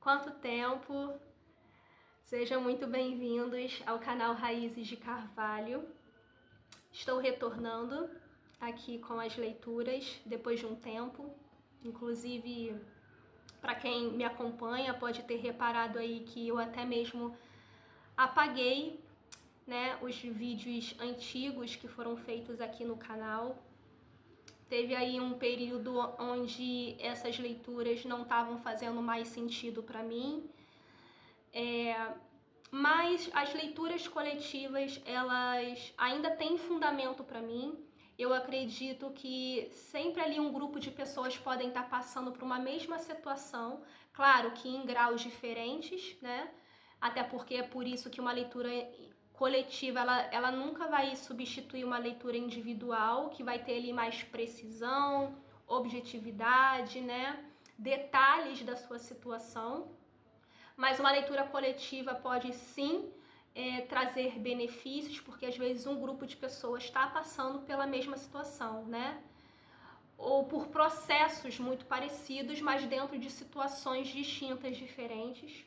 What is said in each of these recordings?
Quanto tempo! Sejam muito bem-vindos ao canal Raízes de Carvalho. Estou retornando aqui com as leituras depois de um tempo. Inclusive, para quem me acompanha, pode ter reparado aí que eu até mesmo apaguei, né, os vídeos antigos que foram feitos aqui no canal. Teve aí um período onde essas leituras não estavam fazendo mais sentido para mim, mas as leituras coletivas, elas ainda têm fundamento para mim. Eu acredito que sempre ali um grupo de pessoas podem estar passando por uma mesma situação, claro que em graus diferentes, né? Até porque é por isso que uma leitura coletiva, ela nunca vai substituir uma leitura individual, que vai ter ali mais precisão, objetividade, né? Detalhes da sua situação. Mas uma leitura coletiva pode sim trazer benefícios, porque às vezes um grupo de pessoas está passando pela mesma situação, né? Ou por processos muito parecidos, mas dentro de situações distintas, diferentes.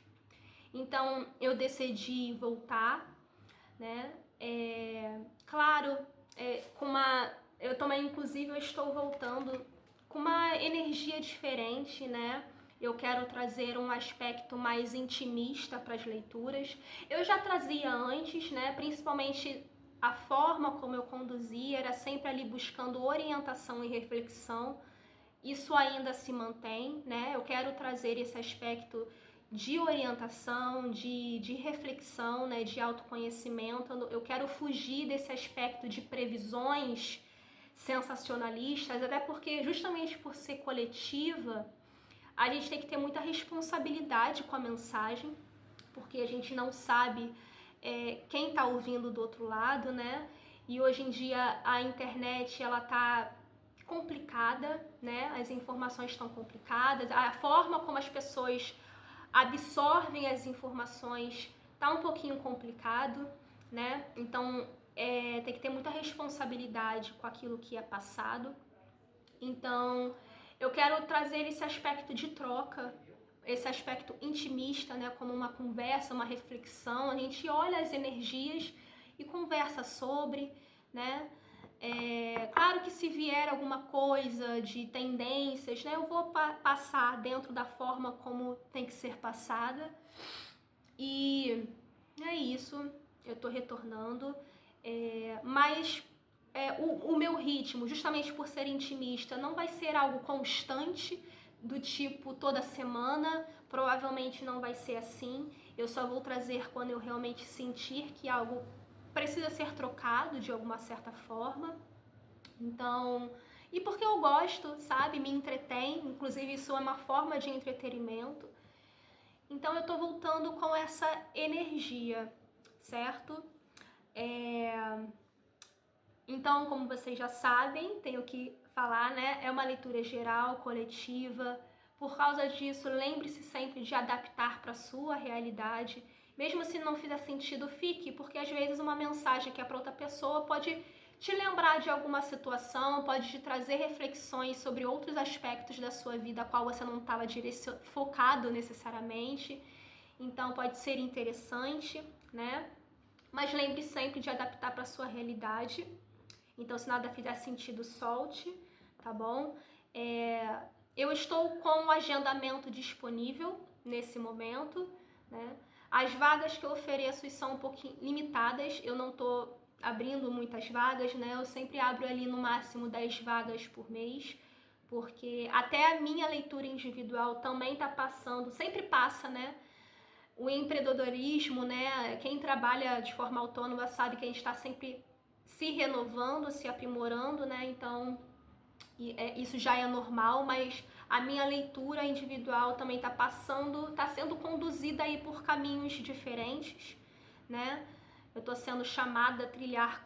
Então eu decidi voltar, né? Claro, eu também, inclusive, eu estou voltando com uma energia diferente, né? Eu quero trazer um aspecto mais intimista para as leituras. Eu já trazia antes, né? Principalmente a forma como eu conduzia era sempre ali buscando orientação e reflexão. Isso ainda se mantém, né? Eu quero trazer esse aspecto de orientação, de reflexão, né? De autoconhecimento. Eu quero fugir desse aspecto de previsões sensacionalistas, até porque justamente por ser coletiva, a gente tem que ter muita responsabilidade com a mensagem, porque a gente não sabe quem está ouvindo do outro lado, né? E hoje em dia a internet, ela tá complicada, né? As informações estão complicadas, a forma como as pessoas absorvem as informações tá um pouquinho complicado, né? Então tem que ter muita responsabilidade com aquilo que é passado. Então eu quero trazer esse aspecto de troca, esse aspecto intimista, né, como uma conversa, uma reflexão. A gente olha as energias e conversa sobre, né? Claro que se vier alguma coisa de tendências, né, eu vou passar dentro da forma como tem que ser passada. E é isso, eu tô retornando, mas o meu ritmo, justamente por ser intimista, não vai ser algo constante, do tipo toda semana, provavelmente não vai ser assim. Eu só vou trazer quando eu realmente sentir que algo precisa ser trocado de alguma certa forma. Então, e porque eu gosto, sabe, me entretém, inclusive isso é uma forma de entretenimento. Então eu tô voltando com essa energia, certo? Então, como vocês já sabem, tenho que falar, né? É uma leitura geral, coletiva. Por causa disso, lembre-se sempre de adaptar para a sua realidade. Mesmo se não fizer sentido, fique, porque às vezes uma mensagem que é para outra pessoa pode te lembrar de alguma situação, pode te trazer reflexões sobre outros aspectos da sua vida a qual você não estava focado necessariamente. Então pode ser interessante, né? Mas lembre sempre de adaptar para a sua realidade. Então, se nada fizer sentido, solte, tá bom? Eu estou com o agendamento disponível nesse momento, né? As vagas que eu ofereço são um pouquinho limitadas, eu não tô abrindo muitas vagas, né? Eu sempre abro ali no máximo 10 vagas por mês, porque até a minha leitura individual também tá passando, sempre passa, né? O empreendedorismo, né? Quem trabalha de forma autônoma sabe que a gente está sempre se renovando, se aprimorando, né? Então isso já é normal, mas a minha leitura individual também está sendo conduzida aí por caminhos diferentes, né? Eu estou sendo chamada a trilhar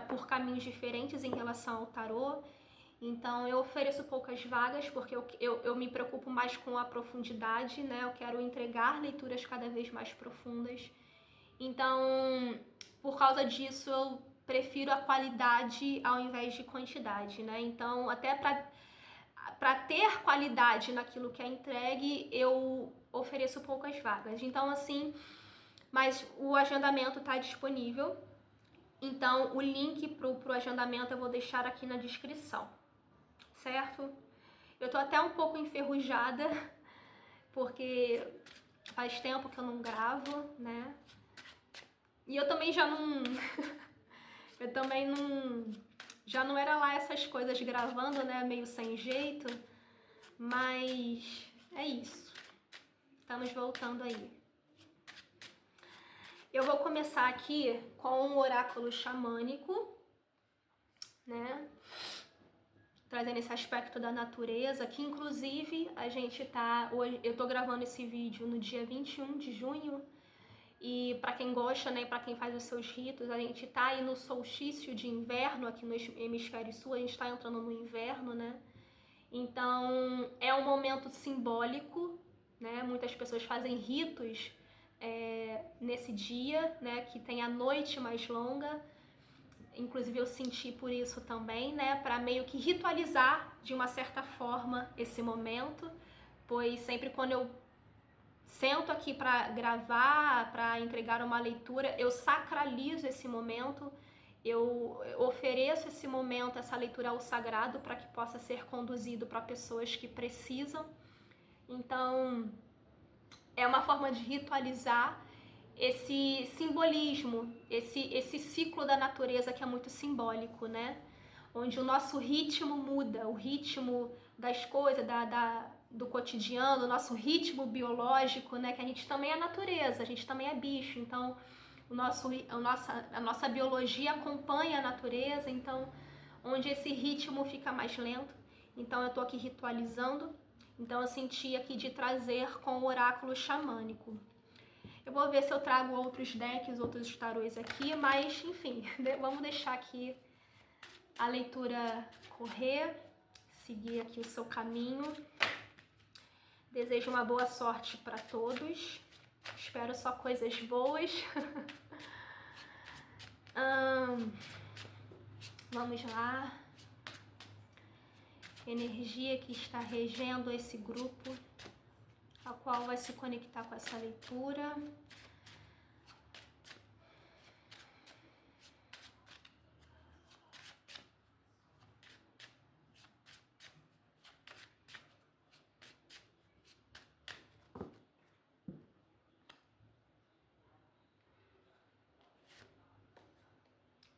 por caminhos diferentes em relação ao tarô. Então eu ofereço poucas vagas porque eu me preocupo mais com a profundidade, né? Eu quero entregar leituras cada vez mais profundas. Então, por causa disso, eu prefiro a qualidade ao invés de quantidade, né? Então, até para ter qualidade naquilo que é entregue, eu ofereço poucas vagas. Então, assim, mas o agendamento está disponível. Então, o link pro agendamento eu vou deixar aqui na descrição, certo? Eu tô até um pouco enferrujada, porque faz tempo que eu não gravo, né? E eu também já não... eu também não... já não era lá essas coisas gravando, né? Meio sem jeito. Mas é isso. Estamos voltando aí. Eu vou começar aqui com um oráculo xamânico, né? Trazendo esse aspecto da natureza, que inclusive a gente tá... hoje, eu tô gravando esse vídeo no dia 21 de junho, e para quem gosta, né, para quem faz os seus ritos, a gente tá aí no solstício de inverno aqui no hemisfério sul, a gente tá entrando no inverno, né? Então é um momento simbólico, né? Muitas pessoas fazem ritos nesse dia, né, que tem a noite mais longa. Inclusive eu senti por isso também, né, para meio que ritualizar de uma certa forma esse momento, pois sempre quando eu sento aqui para gravar, para entregar uma leitura, eu sacralizo esse momento, eu ofereço esse momento, essa leitura ao sagrado, para que possa ser conduzido para pessoas que precisam. Então, é uma forma de ritualizar esse simbolismo, esse ciclo da natureza que é muito simbólico, né? Onde o nosso ritmo muda, o ritmo das coisas, do cotidiano, o nosso ritmo biológico, né? Que a gente também é natureza, a gente também é bicho, então a nossa biologia acompanha a natureza, então onde esse ritmo fica mais lento. Então eu tô aqui ritualizando, então eu senti aqui de trazer com o oráculo xamânico. Eu vou ver se eu trago outros decks, outros tarôs aqui, mas enfim, vamos deixar aqui a leitura correr, seguir aqui o seu caminho. Desejo uma boa sorte para todos. Espero só coisas boas. Vamos lá. Energia que está regendo esse grupo, a qual vai se conectar com essa leitura.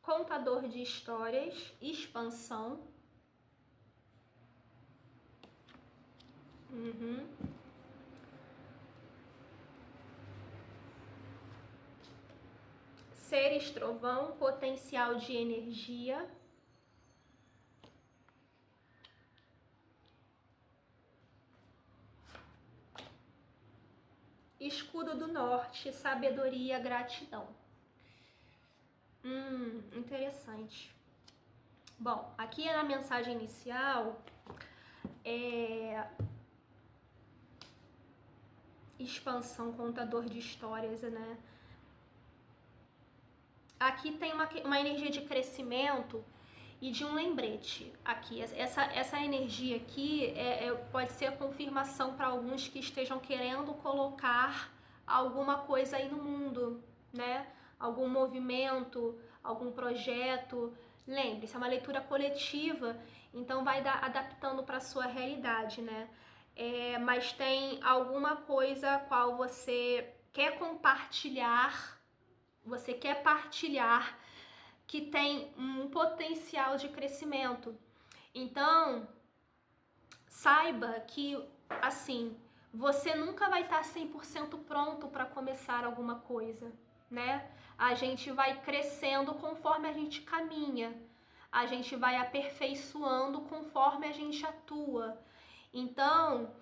Contador de histórias, expansão. Seres trovão, potencial de energia. Escudo do norte, sabedoria, gratidão. Interessante. Bom, aqui na mensagem inicial expansão, contador de histórias, né? Aqui tem uma energia de crescimento e de um lembrete. Aqui, essa energia aqui pode ser a confirmação para alguns que estejam querendo colocar alguma coisa aí no mundo, né? Algum movimento, algum projeto. Lembre-se, é uma leitura coletiva, então vai adaptando para a sua realidade, né? Mas tem alguma coisa a qual você quer compartilhar, que tem um potencial de crescimento. Então, saiba que, assim, você nunca vai estar 100% pronto para começar alguma coisa, né? A gente vai crescendo conforme a gente caminha, a gente vai aperfeiçoando conforme a gente atua. Então,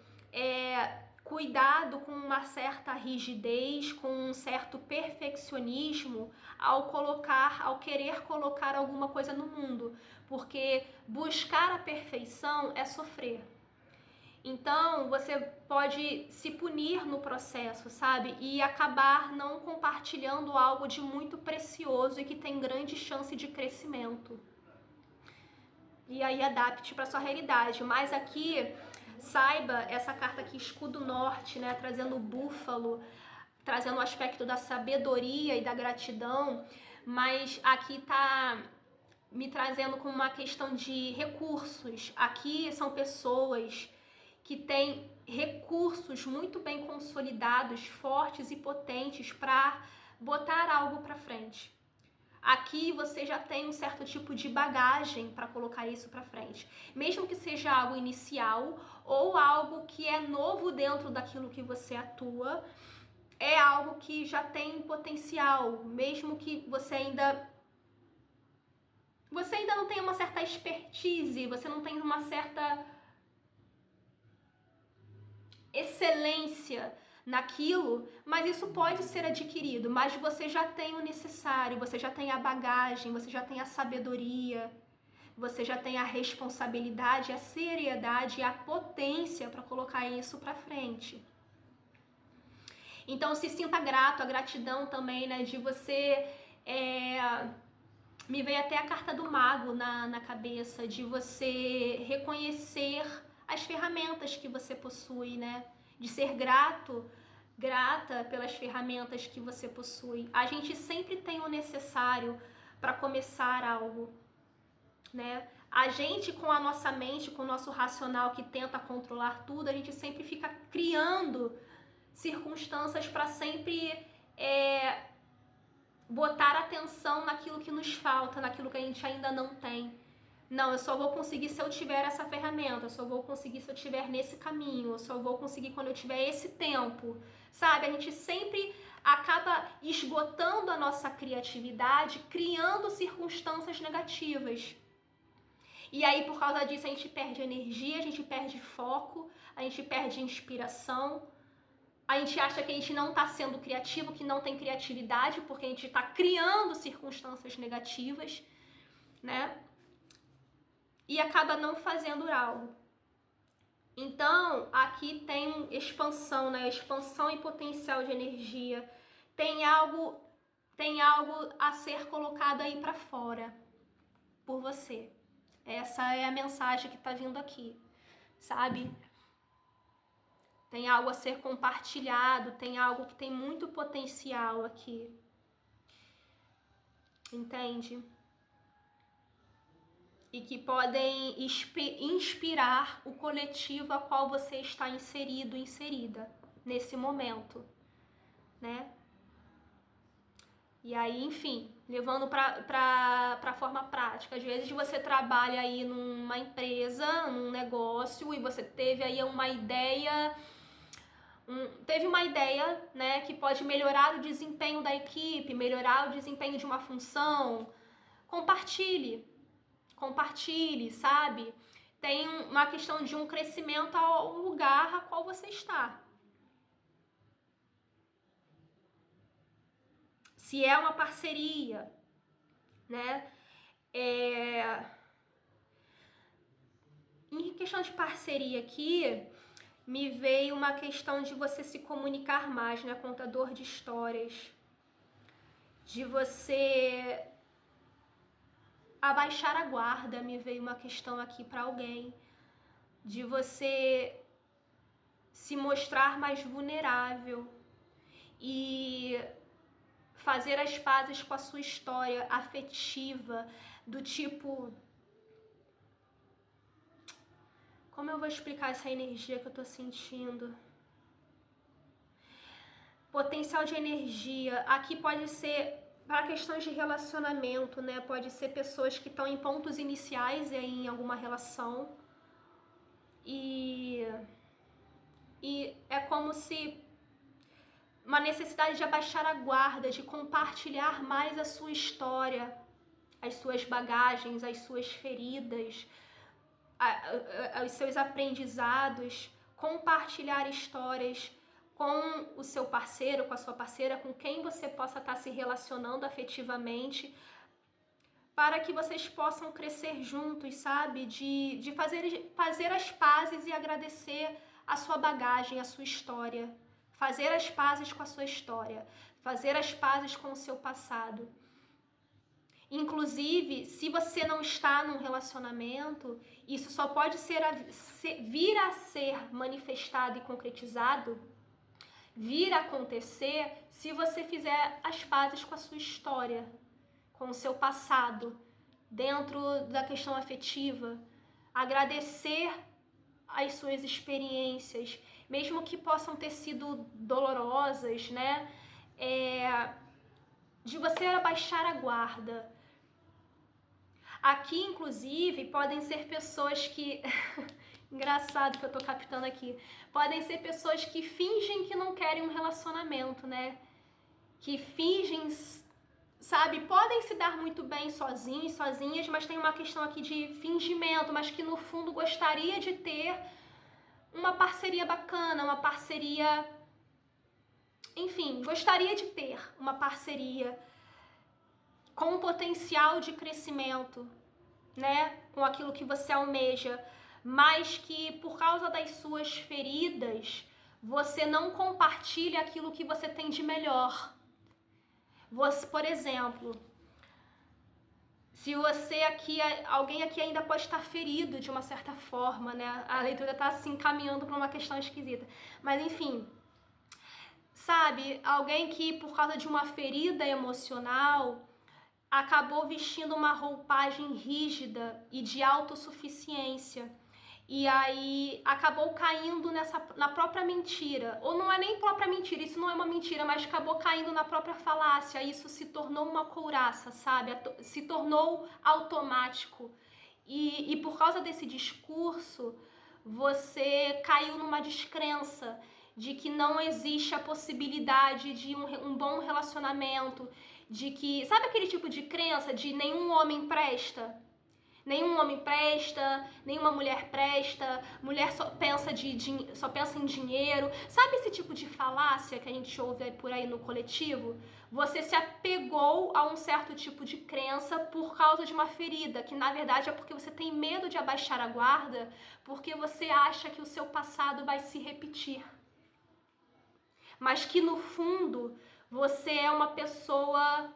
cuidado com uma certa rigidez, com um certo perfeccionismo ao querer colocar alguma coisa no mundo, porque buscar a perfeição é sofrer. Então, você pode se punir no processo, sabe? E acabar não compartilhando algo de muito precioso e que tem grande chance de crescimento. e aí adapte para sua realidade. Mas aqui, saiba, essa carta aqui, escudo norte, né, trazendo o búfalo, trazendo o aspecto da sabedoria e da gratidão, mas aqui tá me trazendo como uma questão de recursos. Aqui são pessoas que têm recursos muito bem consolidados, fortes e potentes para botar algo para frente. Aqui você já tem um certo tipo de bagagem para colocar isso para frente. Mesmo que seja algo inicial ou algo que é novo dentro daquilo que você atua, é algo que já tem potencial, mesmo que você ainda não tenha uma certa expertise, você não tem uma certa excelência naquilo, mas isso pode ser adquirido, mas você já tem o necessário, você já tem a bagagem, você já tem a sabedoria, você já tem a responsabilidade, a seriedade e a potência para colocar isso para frente. Então se sinta grato, a gratidão também, né, de você... Me veio até a carta do mago na cabeça, de você reconhecer as ferramentas que você possui, né? De ser grata pelas ferramentas que você possui. A gente sempre tem o necessário para começar algo, né? A gente, com a nossa mente, com o nosso racional que tenta controlar tudo, a gente sempre fica criando circunstâncias para sempre botar atenção naquilo que nos falta, naquilo que a gente ainda não tem. Não, eu só vou conseguir se eu tiver essa ferramenta, eu só vou conseguir se eu tiver nesse caminho, eu só vou conseguir quando eu tiver esse tempo, sabe? A gente sempre acaba esgotando a nossa criatividade, criando circunstâncias negativas. E aí, por causa disso, a gente perde energia, a gente perde foco, a gente perde inspiração. A gente acha que a gente não está sendo criativo, que não tem criatividade, porque a gente está criando circunstâncias negativas, né? E acaba não fazendo algo. Então, aqui tem expansão, né? Expansão e potencial de energia. Tem algo a ser colocado aí para fora por você. Essa é a mensagem que está vindo aqui, sabe? Tem algo a ser compartilhado, tem algo que tem muito potencial aqui. Entende? E que podem inspirar o coletivo a qual você está inserido, inserida nesse momento, né? E aí, enfim, levando para a forma prática. Às vezes você trabalha aí numa empresa, num negócio, e você teve aí uma ideia... né, que pode melhorar o desempenho da equipe, melhorar o desempenho de uma função. Compartilhe, sabe? Tem uma questão de um crescimento ao lugar a qual você está. Se é uma parceria, né? Em questão de parceria aqui, me veio uma questão de você se comunicar mais, né? Contador de histórias. De você abaixar a guarda, me veio uma questão aqui para alguém. De você se mostrar mais vulnerável e fazer as pazes com a sua história afetiva, do tipo... Como eu vou explicar essa energia que eu tô sentindo? Potencial de energia. Aqui pode ser para questões de relacionamento, né? Pode ser pessoas que estão em pontos iniciais em alguma relação. E é como se uma necessidade de abaixar a guarda, de compartilhar mais a sua história, as suas bagagens, as suas feridas, os seus aprendizados, compartilhar histórias com o seu parceiro, com a sua parceira, com quem você possa estar se relacionando afetivamente, para que vocês possam crescer juntos, sabe? De fazer as pazes e agradecer a sua bagagem, a sua história. Fazer as pazes com a sua história. Fazer as pazes com o seu passado. Inclusive, se você não está num relacionamento, isso só pode vir a ser manifestado e concretizado, vir a acontecer, se você fizer as pazes com a sua história, com o seu passado, dentro da questão afetiva, agradecer as suas experiências, mesmo que possam ter sido dolorosas, né? De você abaixar a guarda. Aqui, inclusive, podem ser pessoas que... Engraçado que eu tô captando aqui. Podem ser pessoas que fingem que não querem um relacionamento, né? Que fingem, sabe? Podem se dar muito bem sozinhos, sozinhas, mas tem uma questão aqui de fingimento, mas que no fundo gostaria de ter uma parceria bacana, uma parceria... Enfim, gostaria de ter uma parceria com potencial de crescimento, né? Com aquilo que você almeja, mas que por causa das suas feridas, você não compartilha aquilo que você tem de melhor. Você, por exemplo, se você aqui, alguém aqui ainda pode estar ferido de uma certa forma, né? A leitura tá assim caminhando para uma questão esquisita. Mas enfim, sabe, alguém que por causa de uma ferida emocional acabou vestindo uma roupagem rígida e de autossuficiência. E aí acabou caindo na própria mentira. Ou não é nem própria mentira, isso não é uma mentira, mas acabou caindo na própria falácia. Isso se tornou uma couraça, sabe? Se tornou automático. E por causa desse discurso, você caiu numa descrença de que não existe a possibilidade de um bom relacionamento, de que... Sabe aquele tipo de crença de nenhum homem presta? Nenhum homem presta, nenhuma mulher presta, mulher só pensa em dinheiro. Sabe esse tipo de falácia que a gente ouve por aí no coletivo? Você se apegou a um certo tipo de crença por causa de uma ferida, que na verdade é porque você tem medo de abaixar a guarda, porque você acha que o seu passado vai se repetir. Mas que no fundo você é uma pessoa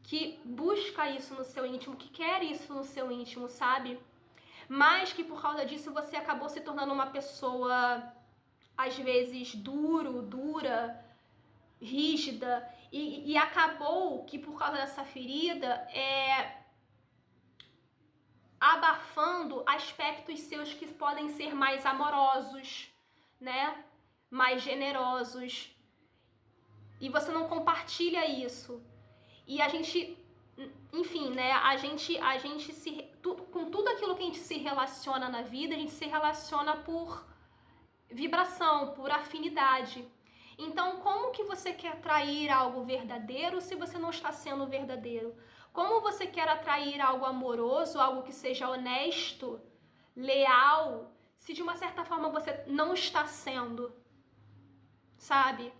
que busca isso no seu íntimo, que quer isso no seu íntimo, sabe? Mas que por causa disso você acabou se tornando uma pessoa, às vezes, dura, rígida, e acabou que por causa dessa ferida, abafando aspectos seus que podem ser mais amorosos, né? Mais generosos. E você não compartilha isso. E a gente, enfim, né, com tudo aquilo que a gente se relaciona na vida, a gente se relaciona por vibração, por afinidade. Então, como que você quer atrair algo verdadeiro se você não está sendo verdadeiro? Como você quer atrair algo amoroso, algo que seja honesto, leal, se de uma certa forma você não está sendo, sabe?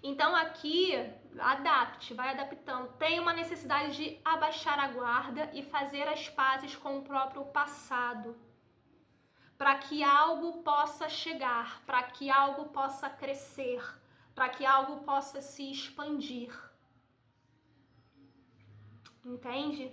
Então aqui, adapte, vai adaptando. Tem uma necessidade de abaixar a guarda e fazer as pazes com o próprio passado, para que algo possa chegar, para que algo possa crescer, para que algo possa se expandir. Entende?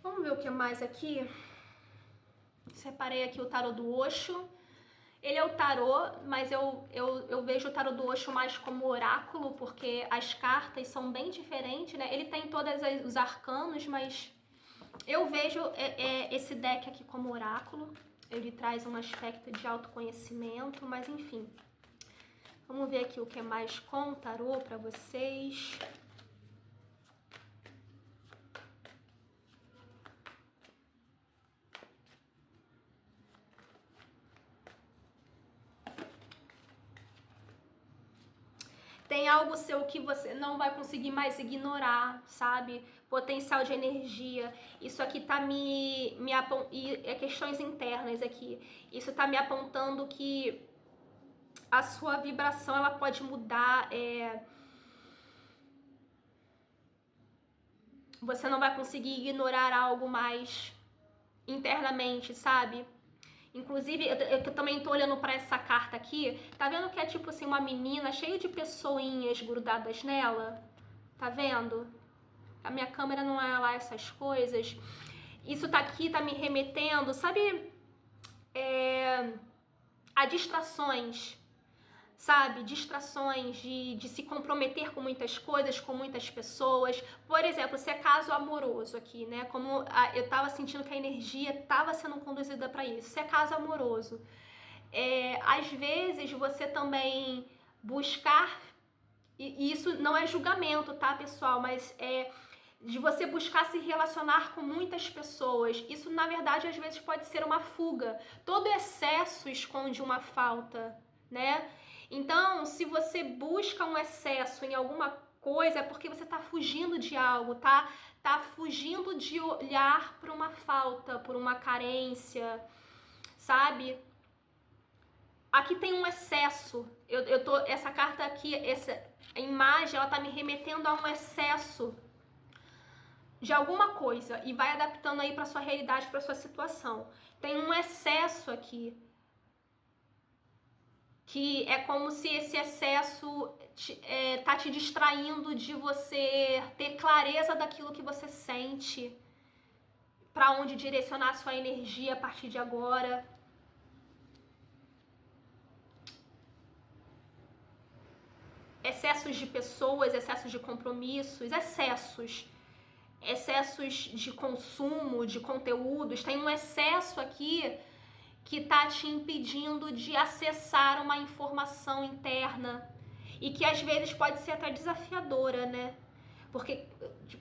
Vamos ver o que mais aqui. Separei aqui o tarô do Osho. Ele é o tarô, mas eu vejo o tarô do Osho mais como oráculo, porque as cartas são bem diferentes, né? Ele tem todos os arcanos, mas eu vejo esse deck aqui como oráculo. Ele traz um aspecto de autoconhecimento, mas enfim. Vamos ver aqui o que é mais com o tarô para vocês. Tem algo seu que você não vai conseguir mais ignorar, sabe? Potencial de energia. Isso aqui tá e questões internas aqui. Isso tá me apontando que a sua vibração ela pode mudar, você não vai conseguir ignorar algo mais internamente, sabe? Inclusive, eu também tô olhando pra essa carta aqui, tá vendo que é tipo assim, uma menina cheia de pessoinhas grudadas nela? Tá vendo? A minha câmera não é lá essas coisas. Isso tá aqui, tá me remetendo, sabe? A distrações, sabe? Distrações de se comprometer com muitas coisas, com muitas pessoas. Por exemplo, se é caso amoroso aqui, né? Como eu tava sentindo que a energia tava sendo conduzida para isso. Se é caso amoroso, às vezes você também buscar, e isso não é julgamento, tá, pessoal? Mas de você buscar se relacionar com muitas pessoas. Isso, na verdade, às vezes pode ser uma fuga. Todo excesso esconde uma falta, né? Então, se você busca um excesso em alguma coisa, é porque você tá fugindo de algo, tá? Tá fugindo de olhar para uma falta, por uma carência, sabe? Aqui tem um excesso. Essa carta aqui, essa imagem, ela tá me remetendo a um excesso de alguma coisa e vai adaptando aí para sua realidade, para sua situação. Tem um excesso aqui, que é como se esse excesso tá te distraindo de você ter clareza daquilo que você sente, para onde direcionar a sua energia a partir de agora. Excessos de pessoas, excessos de compromissos, excessos de consumo, de conteúdos. Tem um excesso aqui que tá te impedindo de acessar uma informação interna e que às vezes pode ser até desafiadora, né? Porque,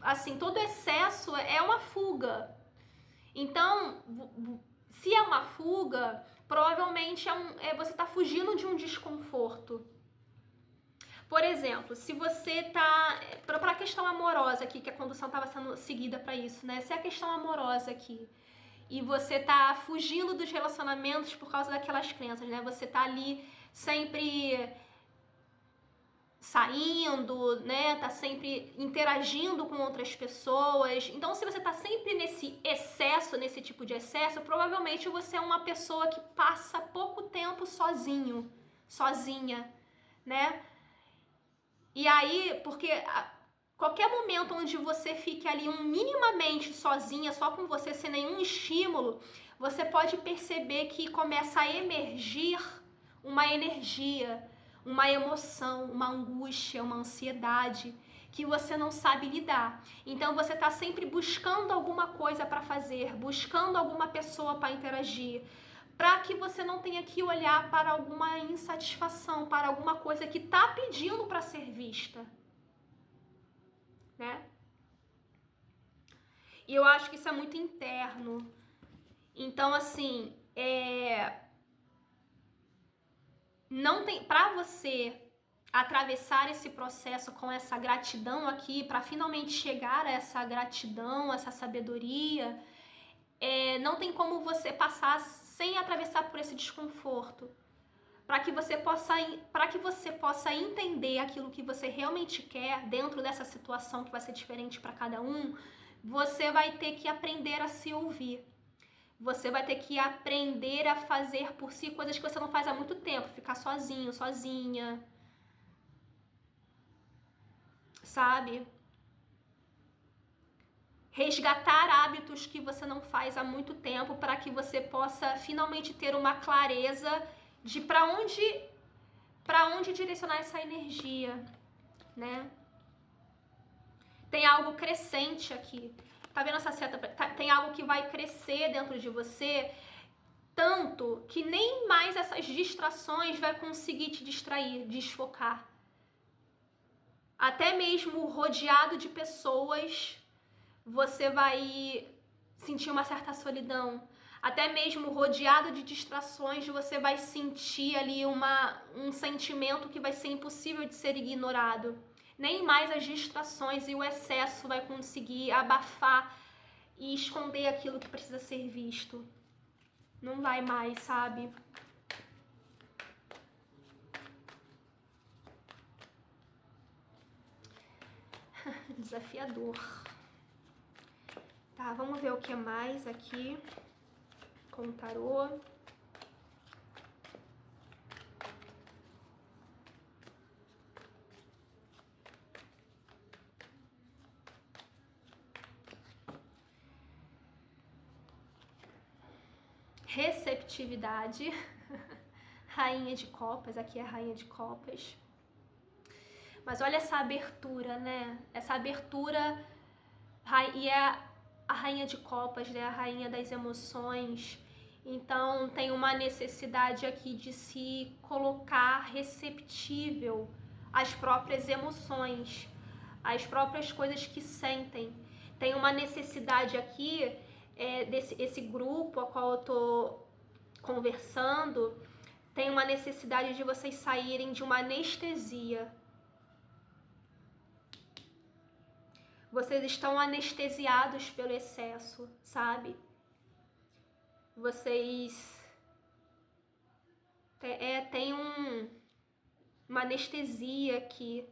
assim, todo excesso é uma fuga. Então, se é uma fuga, provavelmente você tá fugindo de um desconforto. Por exemplo, se você tá... Para a questão amorosa aqui, que a condução estava sendo seguida para isso, né? Se é a questão amorosa aqui e você tá fugindo dos relacionamentos por causa daquelas crenças, né? Você tá ali sempre saindo, né? Tá sempre interagindo com outras pessoas. Então, se você tá sempre nesse excesso, nesse tipo de excesso, provavelmente você é uma pessoa que passa pouco tempo sozinho, sozinha, né? E aí, porque qualquer momento onde você fique ali minimamente sozinha, só com você, sem nenhum estímulo, você pode perceber que começa a emergir uma energia, uma emoção, uma angústia, uma ansiedade que você não sabe lidar. Então você está sempre buscando alguma coisa para fazer, buscando alguma pessoa para interagir, para que você não tenha que olhar para alguma insatisfação, para alguma coisa que está pedindo para ser vista, né? E eu acho que isso é muito interno. Então, assim, não tem, para você atravessar esse processo com essa gratidão aqui, para finalmente chegar a essa gratidão, essa sabedoria, não tem como você passar sem atravessar por esse desconforto. Para que você possa entender aquilo que você realmente quer dentro dessa situação que vai ser diferente para cada um, você vai ter que aprender a se ouvir. Você vai ter que aprender a fazer por si coisas que você não faz há muito tempo, ficar sozinho, sozinha, sabe? Resgatar hábitos que você não faz há muito tempo para que você possa finalmente ter uma clareza de para onde direcionar essa energia, né? Tem algo crescente aqui. Tá vendo essa seta? Tem algo que vai crescer dentro de você, tanto que nem mais essas distrações vai conseguir te distrair, desfocar. Até mesmo rodeado de pessoas, você vai sentir uma certa solidão. Até mesmo rodeado de distrações, você vai sentir ali um sentimento que vai ser impossível de ser ignorado. Nem mais as distrações e o excesso vai conseguir abafar e esconder aquilo que precisa ser visto. Não vai mais, sabe? Desafiador. Tá, vamos ver o que mais aqui com o tarô. Receptividade. Rainha de Copas, aqui é a Rainha de Copas. Mas olha essa abertura, né? Essa abertura, e é a Rainha de Copas, né? A Rainha das emoções. Então tem uma necessidade aqui de se colocar receptível às próprias emoções, às próprias coisas que sentem. Tem uma necessidade aqui, esse grupo a qual eu tô conversando, tem uma necessidade de vocês saírem de uma anestesia. Vocês estão anestesiados pelo excesso, sabe? Vocês tem uma anestesia aqui.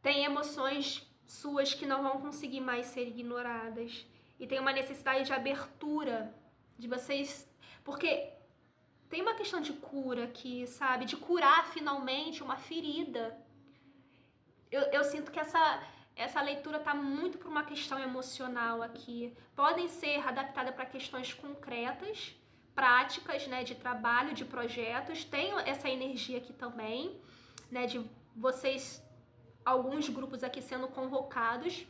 Tem emoções suas que não vão conseguir mais ser ignoradas. E tem uma necessidade de abertura de vocês, porque tem uma questão de cura aqui, sabe? De curar finalmente uma ferida. Eu sinto que essa leitura tá muito por uma questão emocional aqui. Podem ser adaptadas para questões concretas, práticas, né? De trabalho, de projetos. Tem essa energia aqui também, né? De vocês, alguns grupos aqui sendo convocados,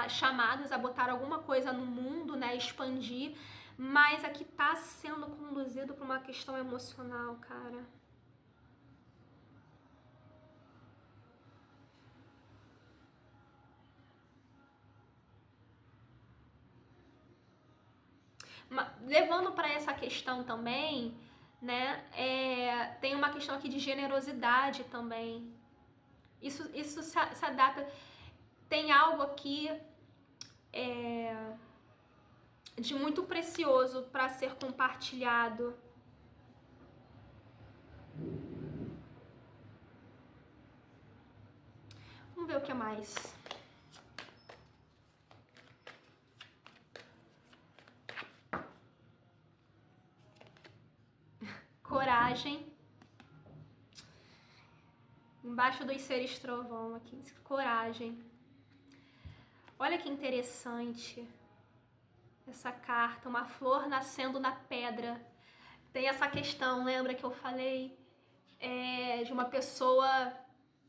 chamados a botar alguma coisa no mundo, né? Expandir. Mas aqui tá sendo conduzido por uma questão emocional, cara. Levando para essa questão também, né? Tem uma questão aqui de generosidade também. Isso se adapta. Tem algo aqui de muito precioso para ser compartilhado. Vamos ver o que mais. Coragem. Embaixo dos seres trovão aqui. Coragem. Olha que interessante essa carta. Uma flor nascendo na pedra. Tem essa questão, lembra que eu falei? De uma pessoa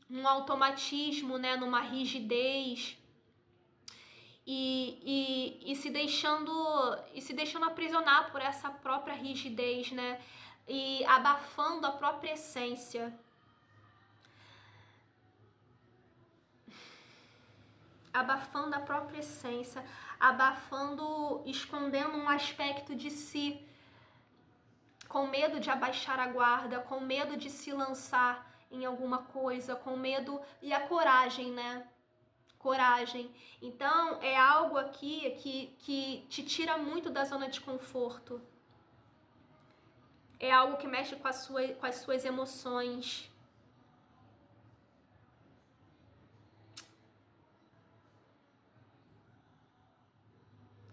num automatismo, né? Numa rigidez. E se deixando aprisionar por essa própria rigidez, né? E abafando a própria essência. Abafando a própria essência, escondendo um aspecto de si, com medo de abaixar a guarda, com medo de se lançar em alguma coisa, com medo, e a coragem, né? Coragem. Então, é algo aqui que te tira muito da zona de conforto. É algo que mexe com as suas emoções.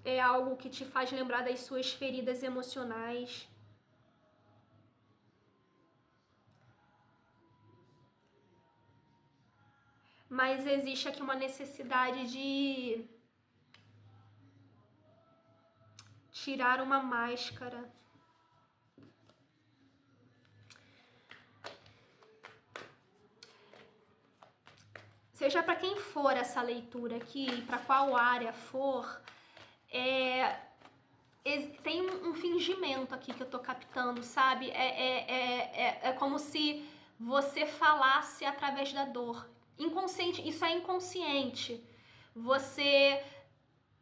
É algo que te faz lembrar das suas feridas emocionais. Mas existe aqui uma necessidade de tirar uma máscara. Seja para quem for essa leitura aqui, para qual área for, tem um fingimento aqui que eu tô captando, sabe? É como se você falasse através da dor. Inconsciente, isso é inconsciente. Você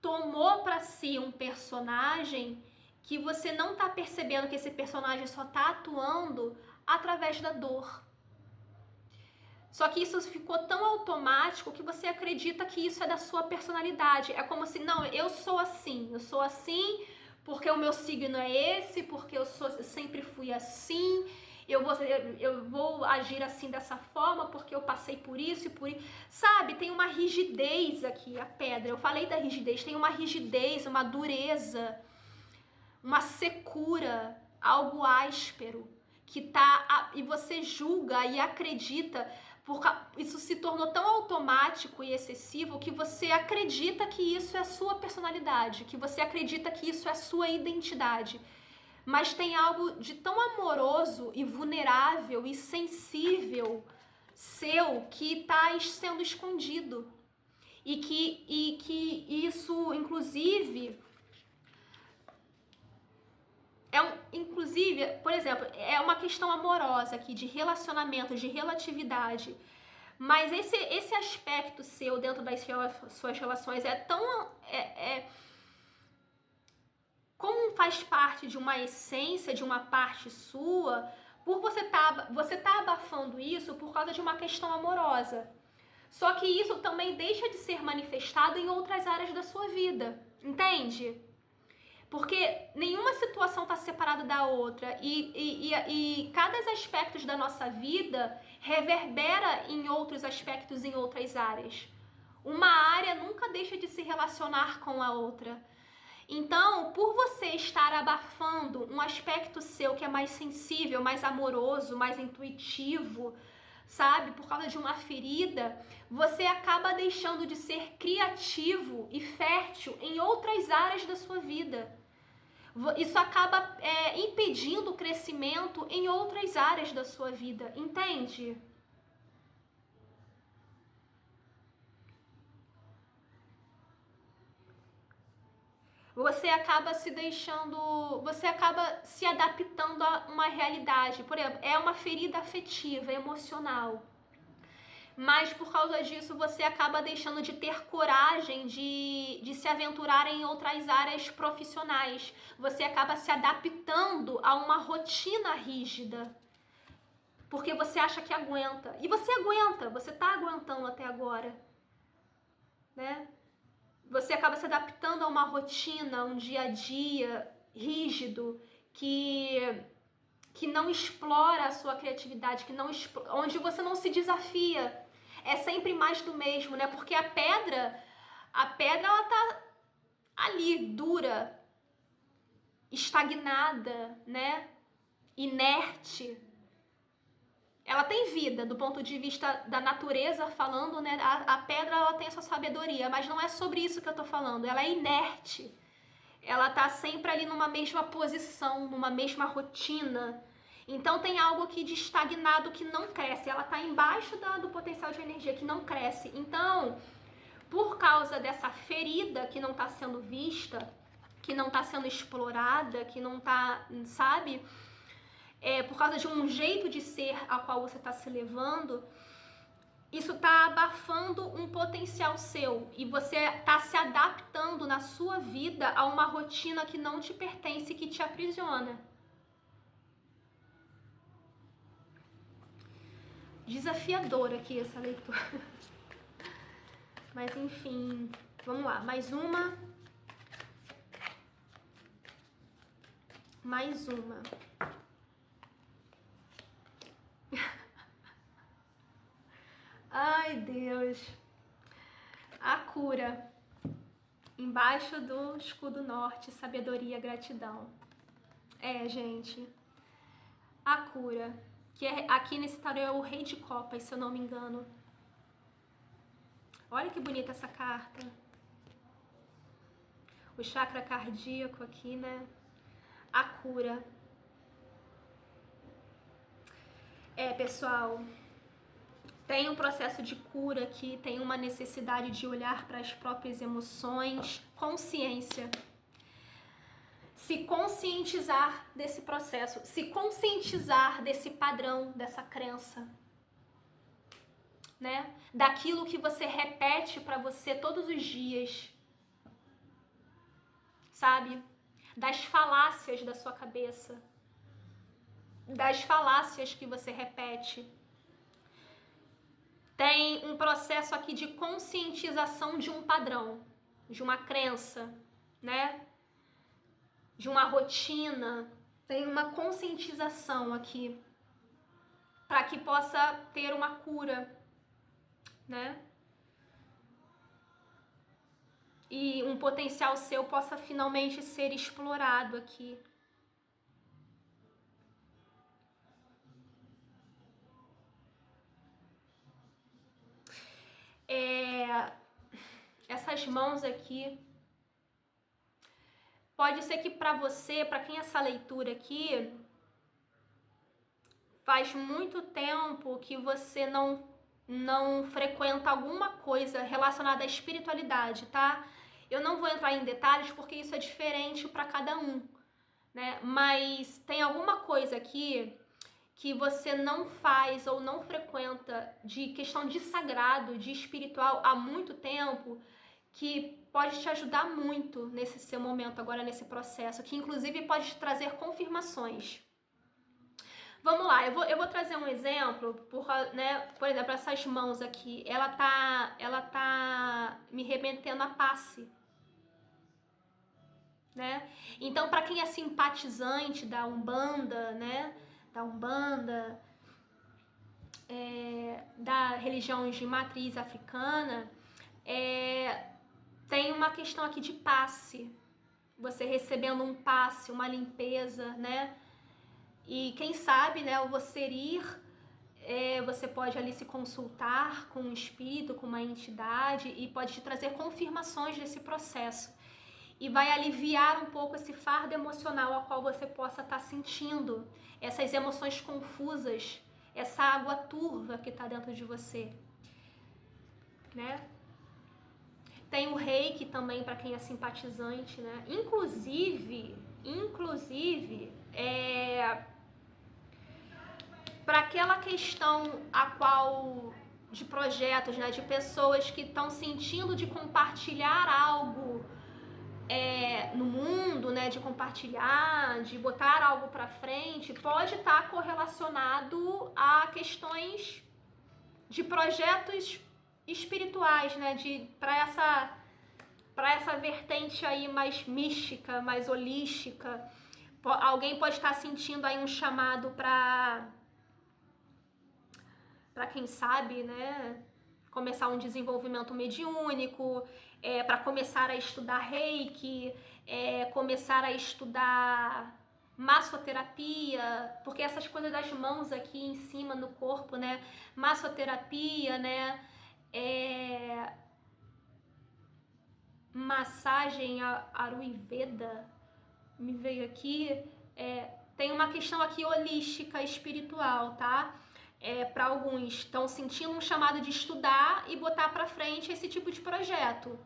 tomou para si um personagem que você não tá percebendo que esse personagem só tá atuando através da dor. Só que isso ficou tão automático que você acredita que isso é da sua personalidade. É como se, não, eu sou assim porque o meu signo é esse, porque eu sempre fui assim, eu vou agir assim dessa forma, porque eu passei por isso e por isso. Sabe, tem uma rigidez aqui, a pedra. Eu falei da rigidez, tem uma rigidez, uma dureza, uma secura, algo áspero, que tá. E você julga e acredita. Isso se tornou tão automático e excessivo que você acredita que isso é sua personalidade, que você acredita que isso é sua identidade. Mas tem algo de tão amoroso e vulnerável e sensível seu que está sendo escondido. E que isso, inclusive, inclusive, por exemplo, é uma questão amorosa aqui, de relacionamento, de relatividade. Mas esse aspecto seu dentro das suas relações é tão... como faz parte de uma essência, de uma parte sua, por você tá abafando isso por causa de uma questão amorosa. Só que isso também deixa de ser manifestado em outras áreas da sua vida, entende? Porque nenhuma situação está separada da outra e cada aspecto da nossa vida reverbera em outros aspectos, em outras áreas. Uma área nunca deixa de se relacionar com a outra. Então, por você estar abafando um aspecto seu que é mais sensível, mais amoroso, mais intuitivo, sabe, por causa de uma ferida, você acaba deixando de ser criativo e fértil em outras áreas da sua vida. Isso acaba impedindo o crescimento em outras áreas da sua vida, entende? Você acaba você acaba se adaptando a uma realidade. Por exemplo, é uma ferida afetiva, emocional. Mas por causa disso você acaba deixando de ter coragem de se aventurar em outras áreas profissionais. Você acaba se adaptando a uma rotina rígida. Porque você acha que aguenta. E você aguenta, você tá aguentando até agora, né? Você acaba se adaptando a uma rotina, um dia a dia rígido, que não explora a sua criatividade, onde você não se desafia. É sempre mais do mesmo, né? Porque a pedra ela tá ali, dura, estagnada, né? Inerte. Ela tem vida, do ponto de vista da natureza falando, né? A pedra, ela tem a sua sabedoria, mas não é sobre isso que eu tô falando. Ela é inerte. Ela tá sempre ali numa mesma posição, numa mesma rotina. Então tem algo aqui de estagnado que não cresce. Ela tá embaixo do potencial de energia que não cresce. Então, por causa dessa ferida que não tá sendo vista, que não tá sendo explorada, que não tá, sabe? Por causa de um jeito de ser a qual você está se levando, isso está abafando um potencial seu e você está se adaptando na sua vida a uma rotina que não te pertence, que te aprisiona. Desafiadora aqui essa leitura. Mas enfim, vamos lá, mais uma. Mais uma. Ai, Deus. A cura. Embaixo do escudo norte, sabedoria, gratidão. Gente. A cura. Que aqui nesse tarô é o Rei de Copas, se eu não me engano. Olha que bonita essa carta. O chakra cardíaco aqui, né? A cura. Pessoal... Tem um processo de cura aqui, tem uma necessidade de olhar para as próprias emoções, consciência. Se conscientizar desse processo, se conscientizar desse padrão, dessa crença, né? Daquilo que você repete para você todos os dias, sabe? Das falácias da sua cabeça, das falácias que você repete. Tem um processo aqui de conscientização de um padrão, de uma crença, né? de uma rotina, tem uma conscientização aqui para que possa ter uma cura, né? E um potencial seu possa finalmente ser explorado aqui. Essas mãos aqui, pode ser que para você, para quem essa leitura aqui, faz muito tempo que você não frequenta alguma coisa relacionada à espiritualidade, tá? Eu não vou entrar em detalhes porque isso é diferente para cada um, né? Mas tem alguma coisa aqui que você não faz ou não frequenta de questão de sagrado, de espiritual há muito tempo, que pode te ajudar muito nesse seu momento agora, nesse processo, que inclusive pode te trazer confirmações. Vamos lá, eu vou trazer um exemplo, por exemplo, essas mãos aqui, ela tá me remetendo a passe, né? Então, para quem é simpatizante da Umbanda, né, da religião de matriz africana, tem uma questão aqui de passe, você recebendo um passe, uma limpeza, né? E quem sabe, né, ao você ir, você pode ali se consultar com um espírito, com uma entidade, e pode te trazer confirmações desse processo. E vai aliviar um pouco esse fardo emocional a qual você possa estar sentindo, essas emoções confusas, essa água turva que está dentro de você, né? Tem o reiki também para quem é simpatizante, né? Inclusive, para aquela questão a qual de projetos, né, de pessoas que estão sentindo de compartilhar algo no mundo, né, de compartilhar, de botar algo para frente, pode estar correlacionado a questões de projetos espirituais, né, para essa vertente aí mais mística, mais holística. Alguém pode estar sentindo aí um chamado para quem sabe, né, começar um desenvolvimento mediúnico, para começar a estudar reiki, começar a estudar massoterapia, porque essas coisas das mãos aqui em cima no corpo, né, massoterapia, né, massagem Ayurveda, me veio aqui, tem uma questão aqui holística, espiritual, tá? Para alguns estão sentindo um chamado de estudar e botar para frente esse tipo de projeto.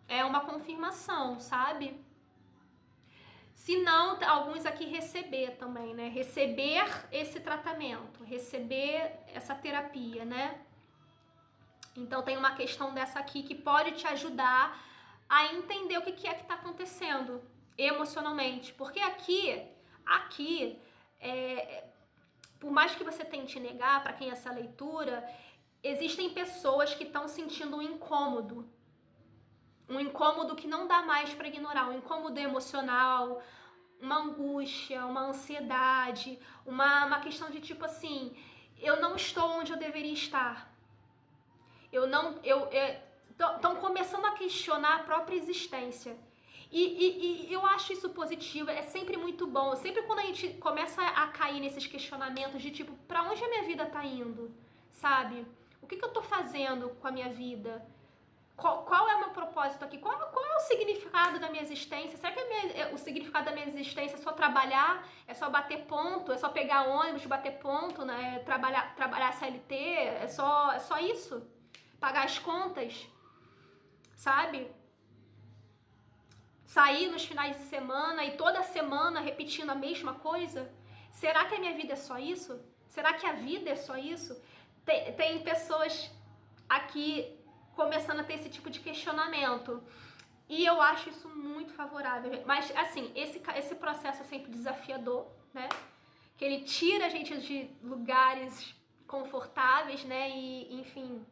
É uma confirmação, sabe? Se não, alguns aqui receber também, né? Receber esse tratamento, receber essa terapia, né? Então tem uma questão dessa aqui que pode te ajudar a entender o que é que está acontecendo emocionalmente. Porque aqui, por mais que você tente negar, para quem é essa leitura, existem pessoas que estão sentindo um incômodo que não dá mais para ignorar, um incômodo emocional, uma angústia, uma ansiedade, uma questão de tipo assim, eu não estou onde eu deveria estar. Estão começando a questionar a própria existência. E eu acho isso positivo, é sempre muito bom. Sempre quando a gente começa a cair nesses questionamentos de tipo, pra onde a minha vida tá indo? Sabe? O que eu tô fazendo com a minha vida? Qual é o meu propósito aqui? Qual é o significado da minha existência? Será que o significado da minha existência é só trabalhar? É só bater ponto? É só pegar ônibus, bater ponto, né? Trabalhar CLT? É só isso? Pagar as contas? Sabe? Sair nos finais de semana e toda semana repetindo a mesma coisa? Será que a minha vida é só isso? Será que a vida é só isso? Tem pessoas aqui começando a ter esse tipo de questionamento. E eu acho isso muito favorável. Mas, assim, esse processo é sempre desafiador, né? Que ele tira a gente de lugares confortáveis, né? E, enfim,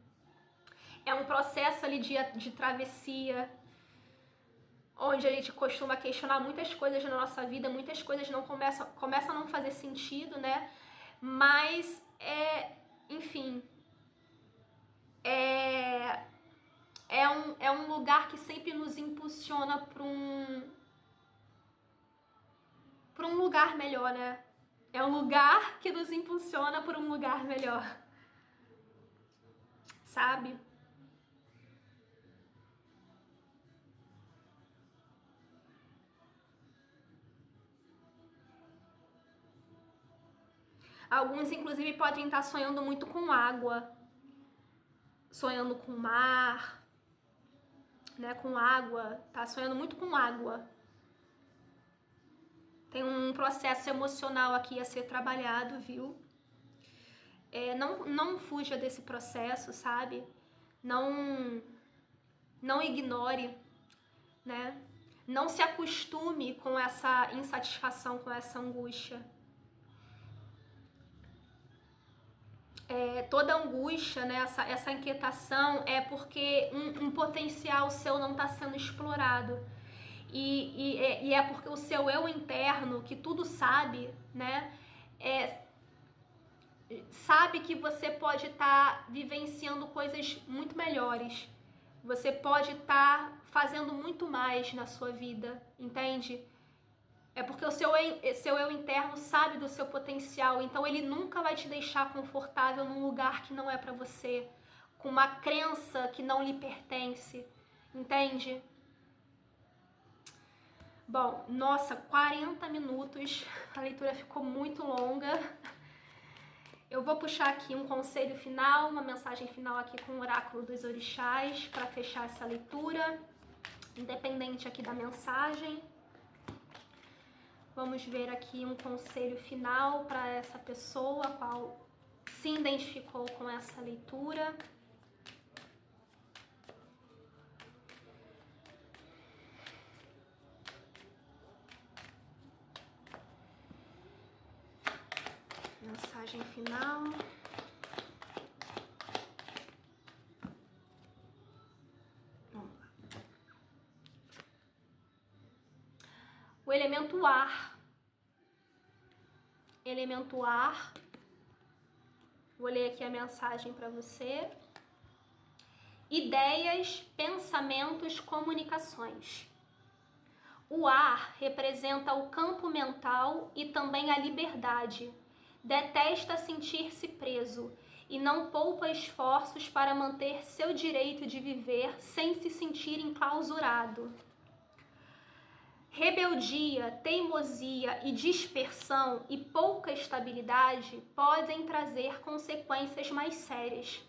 é um processo ali de travessia. onde a gente costuma questionar muitas coisas na nossa vida, muitas coisas não começam a não fazer sentido, né? Mas, enfim, é um lugar que sempre nos impulsiona para um lugar melhor, né? É um lugar que nos impulsiona para um lugar melhor, sabe? Alguns, inclusive, podem estar sonhando muito com água, sonhando com mar, né? Com água, tá sonhando muito com água. Tem um processo emocional aqui a ser trabalhado, viu? Não fuja desse processo, sabe? Não ignore, né? Não se acostume com essa insatisfação, com essa angústia. Toda angústia, né, essa inquietação é porque um potencial seu não está sendo explorado. E é porque o seu eu interno, que tudo sabe, né, sabe que você pode estar vivenciando coisas muito melhores. Você pode estar fazendo muito mais na sua vida, entende? É porque o seu eu interno sabe do seu potencial, então ele nunca vai te deixar confortável num lugar que não é pra você, com uma crença que não lhe pertence, entende? Bom, nossa, 40 minutos, a leitura ficou muito longa. Eu vou puxar aqui um conselho final, uma mensagem final aqui com o oráculo dos orixás para fechar essa leitura, independente aqui da mensagem. Vamos ver aqui um conselho final para essa pessoa a qual se identificou com essa leitura. Mensagem final. Vamos lá. O elemento ar. Elemento ar. Vou ler aqui a mensagem para você. Ideias, pensamentos, comunicações. O ar representa o campo mental e também a liberdade. Detesta sentir-se preso e não poupa esforços para manter seu direito de viver sem se sentir enclausurado. Rebeldia, teimosia e dispersão e pouca estabilidade podem trazer consequências mais sérias,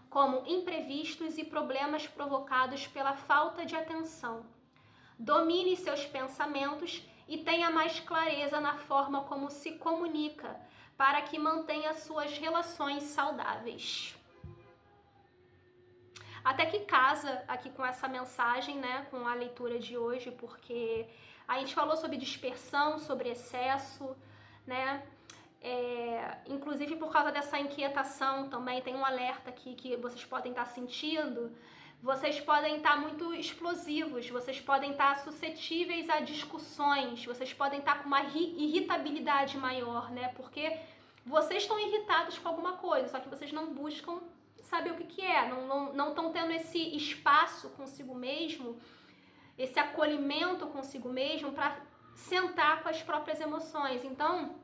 como imprevistos e problemas provocados pela falta de atenção. Domine seus pensamentos e tenha mais clareza na forma como se comunica, para que mantenha suas relações saudáveis. Até que casa aqui com essa mensagem, né, com a leitura de hoje, porque a gente falou sobre dispersão, sobre excesso, né, inclusive por causa dessa inquietação também, tem um alerta aqui que vocês podem estar sentindo. Vocês podem estar muito explosivos, vocês podem estar suscetíveis a discussões, vocês podem estar com uma irritabilidade maior, né? Porque vocês estão irritados com alguma coisa, só que vocês não buscam saber o que é, não estão tendo esse espaço consigo mesmo, esse acolhimento consigo mesmo para sentar com as próprias emoções. Então,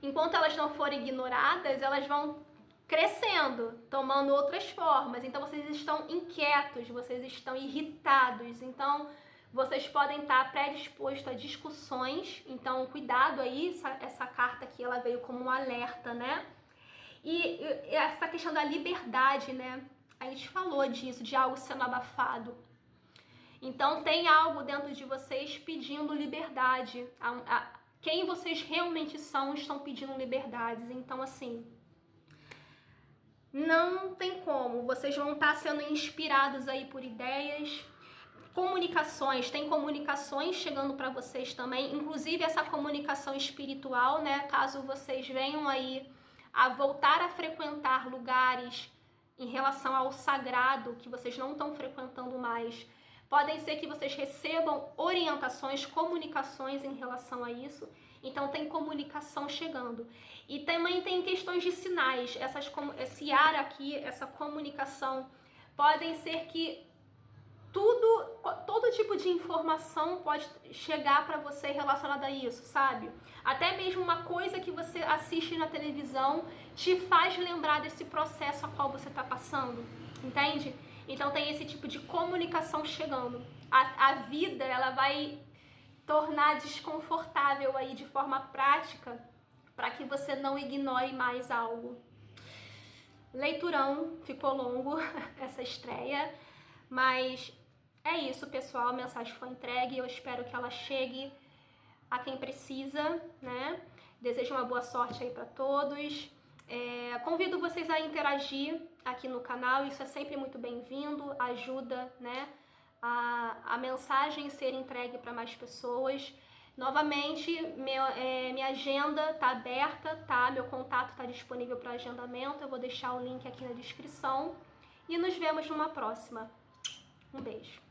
enquanto elas não forem ignoradas, elas vão crescendo, tomando outras formas. Então vocês estão inquietos, vocês estão irritados, então vocês podem estar predispostos a discussões. Então cuidado aí, essa carta aqui ela veio como um alerta, né? E essa questão da liberdade, né? A gente falou disso, de algo sendo abafado. Então tem algo dentro de vocês pedindo liberdade. Quem vocês realmente são estão pedindo liberdades. Então assim, não tem como, vocês vão estar sendo inspirados aí por ideias, comunicações, tem comunicações chegando para vocês também, inclusive essa comunicação espiritual, né, caso vocês venham aí a voltar a frequentar lugares em relação ao sagrado que vocês não estão frequentando mais, Podem ser que vocês recebam orientações, comunicações em relação a isso. Então tem comunicação chegando. E também tem questões de sinais. Esse ar aqui, essa comunicação, podem ser que todo tipo de informação pode chegar para você relacionada a isso, sabe? Até mesmo uma coisa que você assiste na televisão te faz lembrar desse processo a qual você está passando, entende? Então tem esse tipo de comunicação chegando. A vida, ela vai tornar desconfortável aí de forma prática para que você não ignore mais algo. Leiturão, ficou longo essa estreia, mas é isso, pessoal, a mensagem foi entregue, eu espero que ela chegue a quem precisa, né? Desejo uma boa sorte aí para todos. Convido vocês a interagir aqui no canal, isso é sempre muito bem-vindo, ajuda, né, a mensagem ser entregue para mais pessoas. Novamente, minha agenda tá aberta, tá? Meu contato tá disponível para agendamento, eu vou deixar o link aqui na descrição. E nos vemos numa próxima. Um beijo.